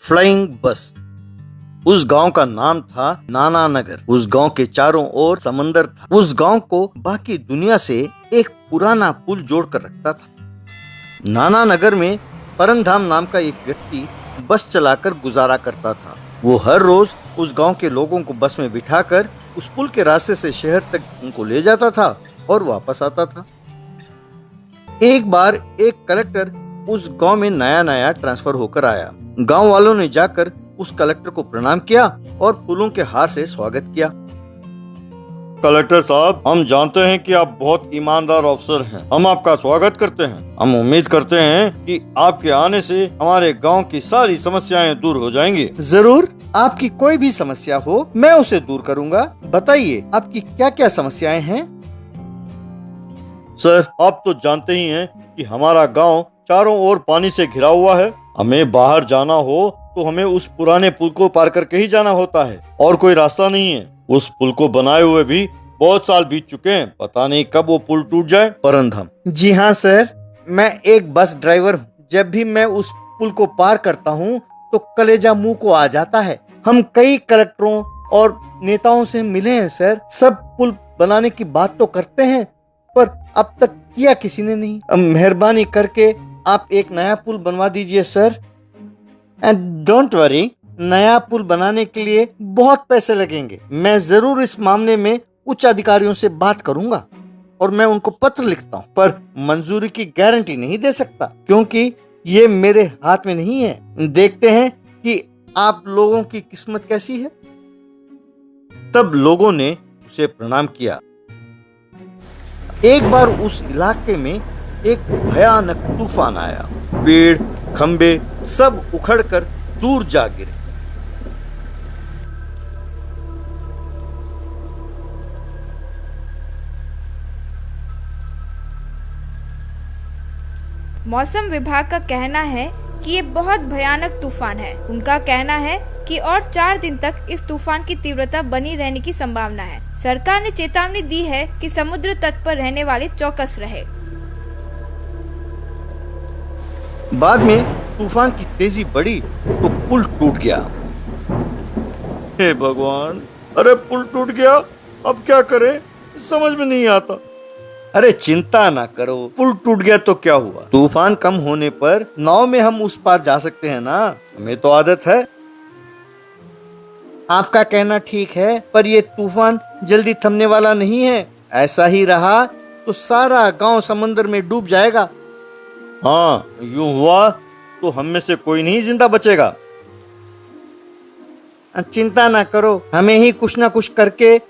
Flying बस। उस गांव का नाम था नाना नगर। उस गांव के चारों ओर समंदर था। उस गांव को बाकी दुनिया से एक पुराना पुल जोड़कर रखता था। नाना नगर में परंधाम नाम का एक व्यक्ति बस चलाकर गुजारा करता था। वो हर रोज उस गांव के लोगों को बस में बिठाकर उस पुल के रास्ते से शहर तक उनको ले जाता था और वापस आता था। एक बार एक कलेक्टर उस गांव में नया ट्रांसफर होकर आया। गांव वालों ने जाकर उस कलेक्टर को प्रणाम किया और फूलों के हार से स्वागत किया। कलेक्टर साहब, हम जानते हैं कि आप बहुत ईमानदार अफसर हैं। हम आपका स्वागत करते हैं। हम उम्मीद करते हैं कि आपके आने से हमारे गांव की सारी समस्याएं दूर हो जाएंगी। जरूर, आपकी कोई भी समस्या हो मैं उसे दूर करूंगा। बताइए, आपकी क्या क्या समस्याएं हैं? सर, आप तो जानते ही हैं कि हमारा गांव चारों ओर पानी से घिरा हुआ है। हमें बाहर जाना हो तो हमें उस पुराने पुल को पार करके ही जाना होता है और कोई रास्ता नहीं है। उस पुल को बनाए हुए भी बहुत साल बीत चुके हैं। पता नहीं कब वो पुल टूट जाए। परंधाम: जी हाँ सर, मैं एक बस ड्राइवर हूँ। जब भी मैं उस पुल को पार करता हूँ तो कलेजा मुंह को आ जाता है। हम कई कलेक्टरों और नेताओं से मिले हैं सर। सब पुल बनाने की बात तो करते हैं पर अब तक किया किसी ने नहीं। अब मेहरबानी करके आप एक नया पुल बनवा दीजिए सर। एंड डोंट वरी, नया पुल बनाने के लिए बहुत पैसे लगेंगे। मैं जरूर इस मामले में उच्च अधिकारियों से बात करूंगा और मैं उनको पत्र लिखता हूँ, पर मंजूरी की गारंटी नहीं दे सकता क्योंकि ये मेरे हाथ में नहीं है। देखते हैं कि आप लोगों की किस्मत कैसी है। तब लोगों ने उसे प्रणाम किया। एक बार उस इलाके में एक भयानक तूफान आया। पेड़, खंबे सब उखड़कर दूर जा गिरे। मौसम विभाग का कहना है कि ये बहुत भयानक तूफान है। उनका कहना है कि और 4 दिन तक इस तूफान की तीव्रता बनी रहने की संभावना है। सरकार ने चेतावनी दी है कि समुद्र तट पर रहने वाले चौकस रहे। बाद में तूफान की तेजी बढ़ी तो पुल टूट गया। हे भगवान, अरे पुल टूट गया, अब क्या करें समझ में नहीं आता। अरे चिंता ना करो, पुल टूट गया तो क्या हुआ। तूफान कम होने पर नाव में हम उस पार जा सकते हैं ना, हमें तो आदत है। आपका कहना ठीक है, पर ये तूफान जल्दी थमने वाला नहीं है। ऐसा ही रहा तो सारा गांव समंदर में डूब जाएगा। हाँ, यूं हुआ तो हम में से कोई नहीं जिंदा बचेगा। चिंता ना करो, हमें ही कुछ ना कुछ करके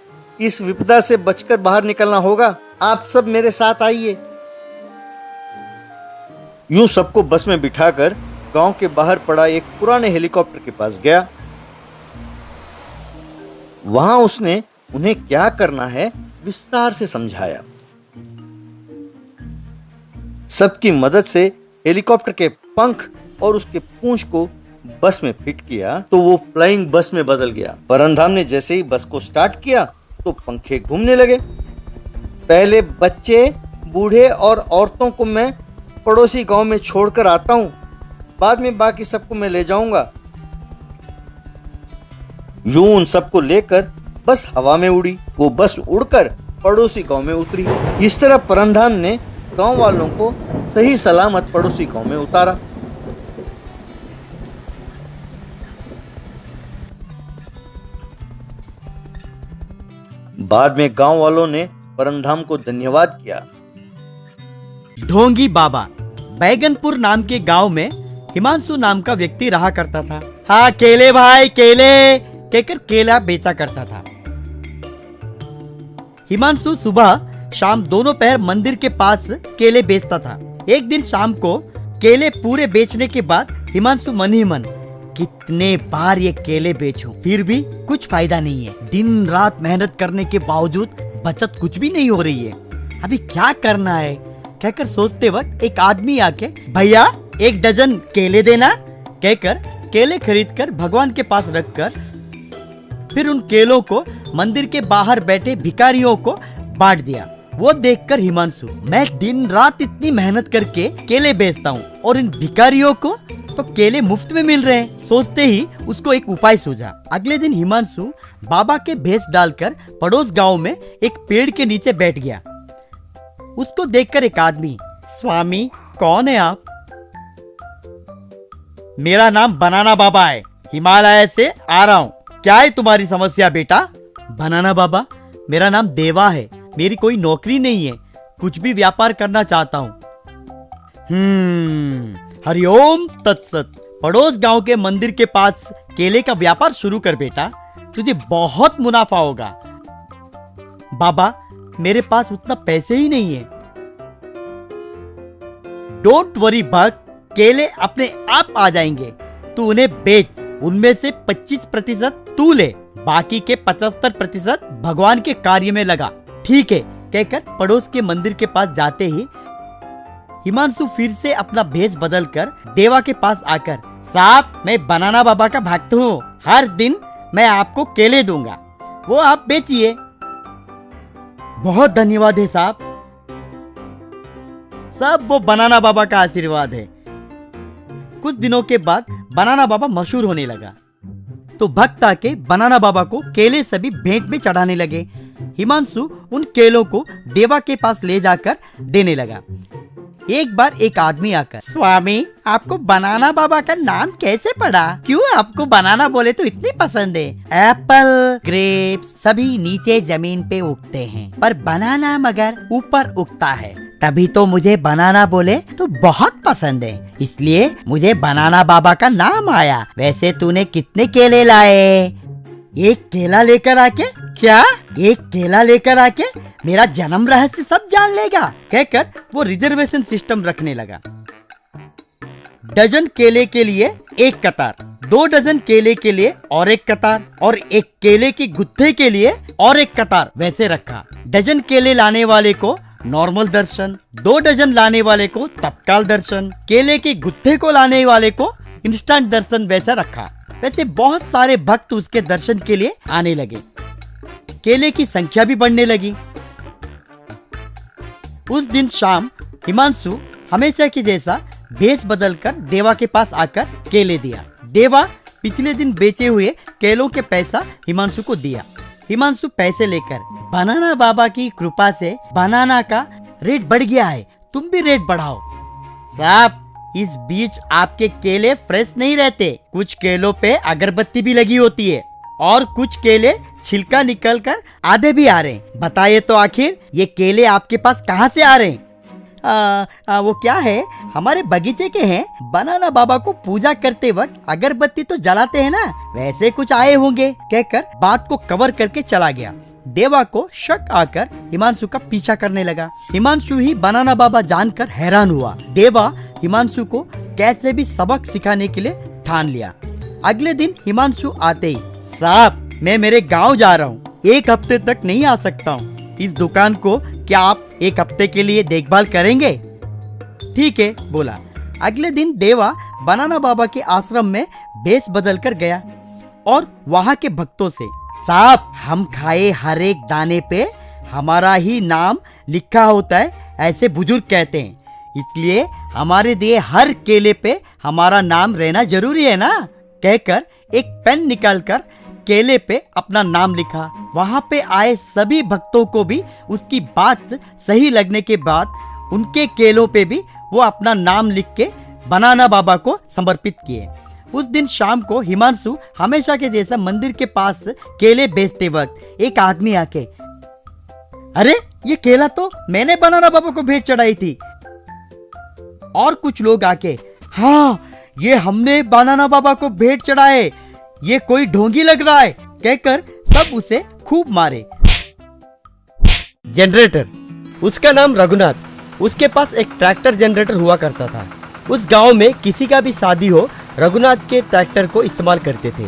इस विपदा से बचकर बाहर निकलना होगा। आप सब मेरे साथ आइए। यूं सबको बस में बिठाकर गांव के बाहर पड़ा एक पुराने हेलीकॉप्टर के पास गया। वहां उसने उन्हें क्या करना है विस्तार से समझाया। सबकी मदद से हेलीकॉप्टर के पंख और उसके पूंछ को बस में फिट किया तो वो फ्लाइंग बस में बदल गया। परंधाम ने जैसे ही बस को स्टार्ट किया तो पंखे घूमने लगे। पहले बच्चे, बूढ़े और औरतों को मैं पड़ोसी गांव में छोड़कर आता हूं, बाद में बाकी सबको मैं ले जाऊंगा। यूं उन सबको लेकर बस हवा में उड़ी। वो बस उड़कर पड़ोसी गांव में उतरी। इस तरह परंधाम ने गांव वालों को सही सलामत पड़ोसी गांव में उतारा। बाद में गांव वालों ने परंधाम को धन्यवाद किया। ढोंगी बाबा बैगनपुर नाम के गांव में हिमांशु नाम का व्यक्ति रहा करता था। हाँ केले भाई केले कहकर केला बेचा करता था। हिमांशु सुबह शाम दोनों पहर मंदिर के पास केले बेचता था। एक दिन शाम को केले पूरे बेचने के बाद हिमांशु मन ही मन कितने बार ये केले बेचूं, फिर भी कुछ फायदा नहीं है। दिन रात मेहनत करने के बावजूद बचत कुछ भी नहीं हो रही है। अभी क्या करना है कहकर सोचते वक्त एक आदमी आके भैया 1 डजन केले देना कहकर केले खरीदकर भगवान के पास रखकर फिर उन केलों को मंदिर के बाहर बैठे भिखारियों को बांट दिया। वो देखकर हिमांशु, मैं दिन रात इतनी मेहनत करके केले बेचता हूँ और इन भिखारियों को तो केले मुफ्त में मिल रहे हैं। सोचते ही उसको एक उपाय सूझा। अगले दिन हिमांशु बाबा के भेष डालकर पड़ोस गांव में एक पेड़ के नीचे बैठ गया। उसको देखकर एक आदमी, स्वामी कौन है आप? मेरा नाम बनाना बाबा है, हिमालय से आ रहा हूँ। क्या है तुम्हारी समस्या बेटा? बनाना बाबा, मेरा नाम देवा है, मेरी कोई नौकरी नहीं है, कुछ भी व्यापार करना चाहता हूँ। हरिओम तत्सत। पड़ोस गांव के मंदिर के पास केले का व्यापार शुरू कर बेटा, तुझे बहुत मुनाफा होगा। बाबा, मेरे पास उतना पैसे ही नहीं है। डोंट वरी भक्त, केले अपने आप आ जाएंगे, तू उन्हें बेच, उनमें से 25% तू ले, बाकी के 75% भगवान के कार्य में लगा। ठीक है कहकर पड़ोस के मंदिर के पास जाते ही हिमांशु फिर से अपना भेष बदलकर देवा के पास आकर, साहब मैं बनाना बाबा का भक्त हूँ, हर दिन मैं आपको केले दूंगा, वो आप बेचिए। बहुत धन्यवाद है साहब। सब वो बनाना बाबा का आशीर्वाद है। कुछ दिनों के बाद बनाना बाबा मशहूर होने लगा, तो भक्त आके बनाना बाबा को केले सभी भेंट में चढ़ाने लगे। हिमांशु उन केलों को देवा के पास ले जाकर देने लगा। एक बार एक आदमी आकर, स्वामी आपको बनाना बाबा का नाम कैसे पड़ा? क्यों आपको बनाना बोले तो इतनी पसंद है? एप्पल, ग्रेप्स सभी नीचे जमीन पे उगते हैं, पर बनाना मगर ऊपर उगता है, तभी तो मुझे बनाना बोले तो बहुत पसंद है, इसलिए मुझे बनाना बाबा का नाम आया। वैसे तूने कितने केले लाए? एक केला लेकर आके? क्या एक केला लेकर आके मेरा जन्म रहस्य सब जान लेगा? कहकर वो रिजर्वेशन सिस्टम रखने लगा। डजन केले के लिए एक कतार, 2 डजन केले के लिए और एक कतार, और एक केले के गुत्थे के लिए और एक कतार वैसे रखा। डजन केले लाने वाले को नॉर्मल दर्शन, 2 डजन लाने वाले को तत्काल दर्शन, केले के गुत्थे को लाने वाले को इंस्टेंट दर्शन वैसा रखा। वैसे बहुत सारे भक्त उसके दर्शन के लिए आने लगे। केले की संख्या भी बढ़ने लगी। उस दिन शाम हिमांशु हमेशा की जैसा भेष बदलकर देवा के पास आकर केले दिया। देवा पिछले दिन बेचे हुए केलों के पैसा हिमांशु को दिया। हिमांशु पैसे लेकर, बनाना बाबा की कृपा से बनाना का रेट बढ़ गया है, तुम भी रेट बढ़ाओ। साहब, इस बीच आपके केले फ्रेश नहीं रहते, कुछ केलों पे अगरबत्ती भी लगी होती है और कुछ केले छिलका निकलकर आधे भी आ रहे हैं। बताइए तो आखिर ये केले आपके पास कहाँ से आ रहे हैं? वो क्या है, हमारे बगीचे के हैं, बनाना बाबा को पूजा करते वक्त अगरबत्ती तो जलाते हैं ना, वैसे कुछ आए होंगे, कहकर बात को कवर करके चला गया। देवा को शक आकर हिमांशु का पीछा करने लगा। हिमांशु ही बनाना बाबा जानकर हैरान हुआ। देवा हिमांशु को कैसे भी सबक सिखाने के लिए ठान लिया। अगले दिन हिमांशु आते ही, साहब मैं मेरे गांव जा रहा हूँ, 1 हफ्ते तक नहीं आ सकता हूँ, इस दुकान को क्या आप 1 हफ्ते के लिए देखभाल करेंगे? ठीक है बोला। अगले दिन देवा बनाना बाबा के आश्रम में भेष बदल कर गया और वहाँ के भक्तों से, साहब हम खाए हर एक दाने पे हमारा ही नाम लिखा होता है, ऐसे बुजुर्ग कहते हैं, इसलिए हमारे दिए हर केले पे हमारा नाम रहना जरूरी है ना, कहकर एक पेन निकालकर केले पे अपना नाम लिखा। वहाँ पे आए सभी भक्तों को भी उसकी बात सही लगने के बाद उनके केलों पे भी वो अपना नाम लिख के बनाना बाबा को समर्पित किए। उस दिन शाम को हिमांशु हमेशा के जैसा मंदिर के पास केले बेचते वक्त एक आदमी आके, अरे ये केला तो मैंने बनाना बाबा को भेंट चढ़ाई थी। और कुछ लोग आके, हाँ ये हमने बनाना बाबा को भेंट चढ़ाए, ये कोई ढोंगी लग रहा है, कहकर सब उसे खूब मारे। जनरेटर, उसका नाम रघुनाथ, उसके पास एक ट्रैक्टर जनरेटर हुआ करता था। उस गांव में किसी का भी शादी हो, रघुनाथ के ट्रैक्टर को इस्तेमाल करते थे।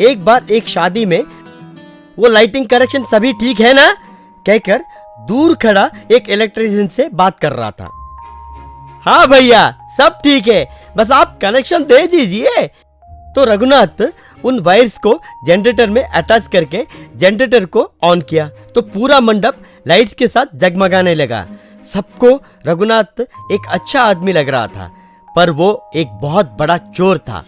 एक बार एक शादी में वो लाइटिंग कनेक्शन सभी ठीक है ना, कहकर दूर खड़ा एक इलेक्ट्रिशियन से बात कर रहा था। हाँ भैया सब ठीक है, बस आप कनेक्शन दे दीजिए। तो रघुनाथ उन वायर्स को जनरेटर में अटैच करके जनरेटर को ऑन किया तो पूरा मंडप लाइट्स के साथ जगमगाने लगा। सबको रघुनाथ एक अच्छा आदमी लग रहा था, पर वो एक बहुत बड़ा चोर था।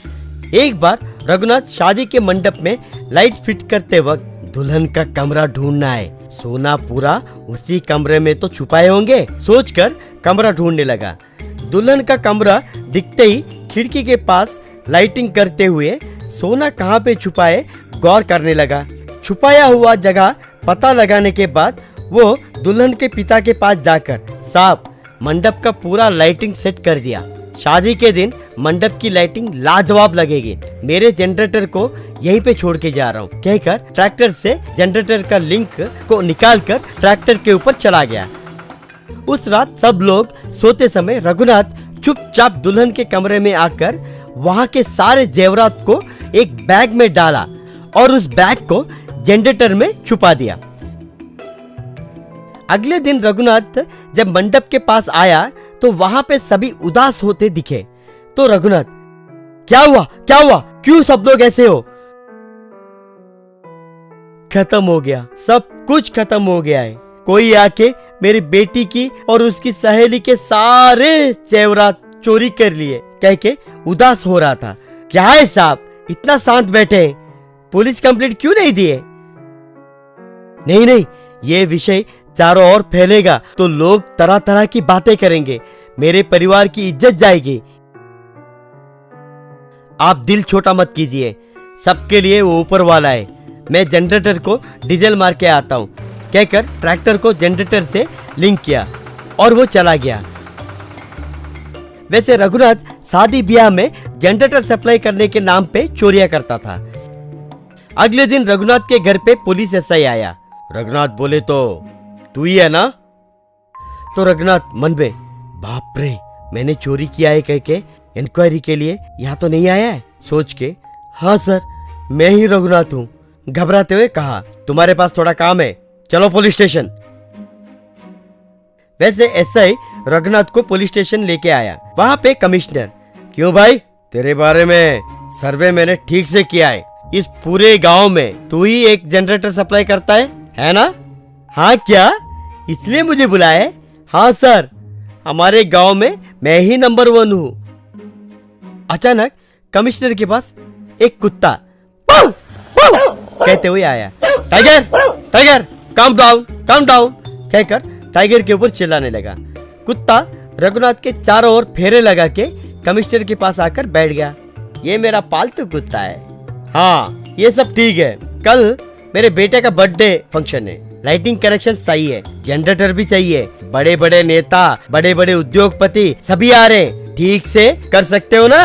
एक बार रघुनाथ शादी के मंडप में लाइट्स फिट करते वक्त दुल्हन का कमरा ढूंढना है, सोना पूरा उसी कमरे में तो छुपाए होंगे सोचकर कमरा ढूंढने लगा। दुल्हन का कमरा दिखते ही खिड़की के पास लाइटिंग करते हुए सोना कहाँ पे छुपाए गौर करने लगा। छुपाया हुआ जगह पता लगाने के बाद वो दुल्हन के पिता के पास जाकर साहब मंडप का पूरा लाइटिंग सेट कर दिया। शादी के दिन मंडप की लाइटिंग लाजवाब लगेगी, मेरे जनरेटर को यहीं पे छोड़ के जा रहा हूँ कहकर ट्रैक्टर से जनरेटर का लिंक को निकालकर ट्रैक्टर के ऊपर चला गया। उस रात सब लोग सोते समय रघुनाथ चुपचाप दुल्हन के कमरे में आकर वहाँ के सारे जेवरात को एक बैग में डाला और उस बैग को जनरेटर में छुपा दिया। अगले दिन रघुनाथ जब मंडप के पास आया तो वहां पे सभी उदास होते दिखे। तो रघुनाथ, क्या हुआ क्यों सब लोग ऐसे हो? खत्म हो गया, सब कुछ खत्म हो गया है। कोई आके मेरी बेटी की और उसकी सहेली के सारे जेवरात चोरी कर लिए कह के उदास हो रहा था। क्या है साहब, इतना शांत बैठे हैं, पुलिस कंप्लेंट क्यों नहीं दिए? नहीं, ये विषय चारों ओर फैलेगा तो लोग तरह तरह की बातें करेंगे, मेरे परिवार की इज्जत जाएगी। आप दिल छोटा मत कीजिए, सबके लिए वो ऊपर वाला है। मैं जनरेटर को डीजल मार के आता हूँ कहकर ट्रैक्टर को जनरेटर से लिंक किया और वो चला गया। वैसे रघुनाथ शादी ब्याह में जनरेटर सप्लाई करने के नाम पे चोरियां करता था। अगले दिन रघुनाथ के घर पे पुलिस एसआई आया। रघुनाथ बोले, तो तू ही है ना? तो रघुनाथ मन में, बाप रे, मैंने चोरी किया है कह के इंक्वायरी के लिए यहाँ तो नहीं आया है। सोच के, हाँ सर, मैं ही रघुनाथ हूँ। घबराते हुए कहा, तुम्हारे पास थोड़ा काम है, चलो पुलिस स्टेशन। वैसे एसआई रघुनाथ को पुलिस स्टेशन लेके आया। वहाँ पे कमिश्नर, क्यों भाई, तेरे बारे में सर्वे मैंने ठीक से किया है, इस पूरे गांव में तू ही एक जनरेटर सप्लाई करता है ना? हाँ क्या, इसलिए मुझे बुलाया? हाँ सर, हमारे गांव में मैं ही नंबर 1 हूँ। अचानक कमिश्नर के पास एक कुत्ता पाउ, पाउ कहते हुए आया। टाइगर, काम डाउन कहकर टाइगर के ऊपर चिल्लाने लगा। कुत्ता रघुनाथ के चारों ओर फेरे लगा के कमिश्नर के पास आकर बैठ गया। ये मेरा पालतू कुत्ता है। हाँ, ये सब ठीक है, कल मेरे बेटे का बर्थडे फंक्शन है, लाइटिंग कनेक्शन सही है, जनरेटर भी चाहिए, बड़े बड़े नेता, बड़े बड़े उद्योगपति सभी आ रहे, ठीक से कर सकते हो ना?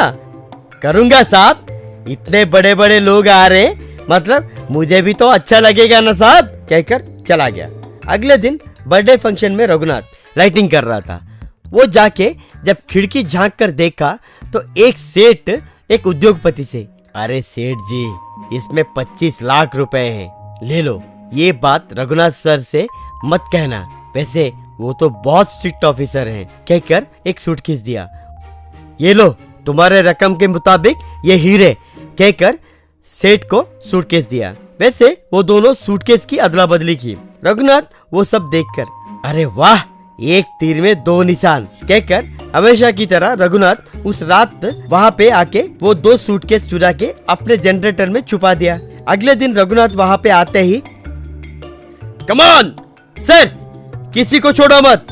करूंगा साहब, इतने बड़े बड़े लोग आ रहे, मतलब मुझे भी तो अच्छा लगेगा ना साहब कहकर चला गया। अगले दिन बर्थडे फंक्शन में रघुनाथ लाइटिंग कर रहा था। वो जाके जब खिड़की झांक कर देखा तो एक सेठ एक उद्योगपति से, अरे सेठ जी, इसमें 25 लाख रुपए हैं, ले लो। ये बात रघुनाथ सर से मत कहना, वैसे वो तो बहुत स्ट्रिक्ट ऑफिसर हैं कहकर एक सूटकेस दिया। ये लो, तुम्हारे रकम के मुताबिक ये हीरे कहकर सेठ को सूटकेस दिया। वैसे वो दोनों सूटकेस की अदला बदली की। रघुनाथ वो सब देखकर, अरे वाह, एक तीर में 2 निशान कहकर हमेशा की तरह रघुनाथ उस रात वहाँ पे आके वो 2 सूटकेस चुरा के अपने जनरेटर में छुपा दिया। अगले दिन रघुनाथ वहाँ पे आते ही, कम ऑन सर, किसी को छोड़ो मत,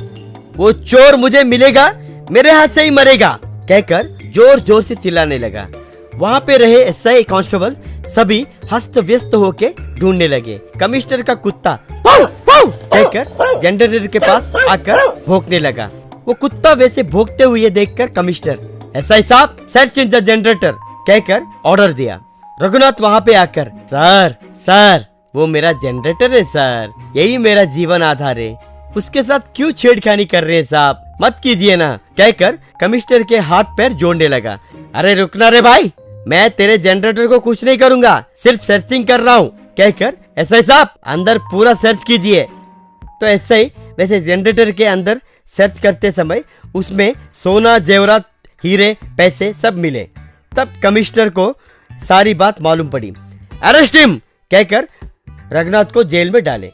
वो चोर मुझे मिलेगा, मेरे हाथ से ही मरेगा कहकर जोर जोर से चिल्लाने लगा। वहाँ पे रहे एसआई कांस्टेबल सभी हस्त व्यस्त होके ढूंढने लगे। कमिश्नर का कुत्ता पाउ पाउ कहकर जनरेटर के पास आकर भौंकने लगा। वो कुत्ता वैसे भौंकते हुए देखकर कमिश्नर, एसआई साहब, सर्च इन द जनरेटर कहकर ऑर्डर दिया। रघुनाथ वहाँ पे आकर, सर वो मेरा जनरेटर है सर, यही मेरा जीवन आधार है, उसके साथ क्यों छेड़खानी कर रहे हैं साहब, मत कीजिए ना कहकर कमिश्नर के हाथ पैर जोड़ने लगा। अरे रुकना रे भाई, मैं तेरे जनरेटर को कुछ नहीं करूंगा, सिर्फ सर्चिंग कर रहा हूँ कहकर, एसआई साहब अंदर पूरा सर्च कीजिए। तो एसआई वैसे जनरेटर के अंदर सर्च करते समय उसमें सोना, जेवरात, हीरे, पैसे सब मिले। तब कमिश्नर को सारी बात मालूम पड़ी। अरेस्ट हिम कहकर रघुनाथ को जेल में डाले।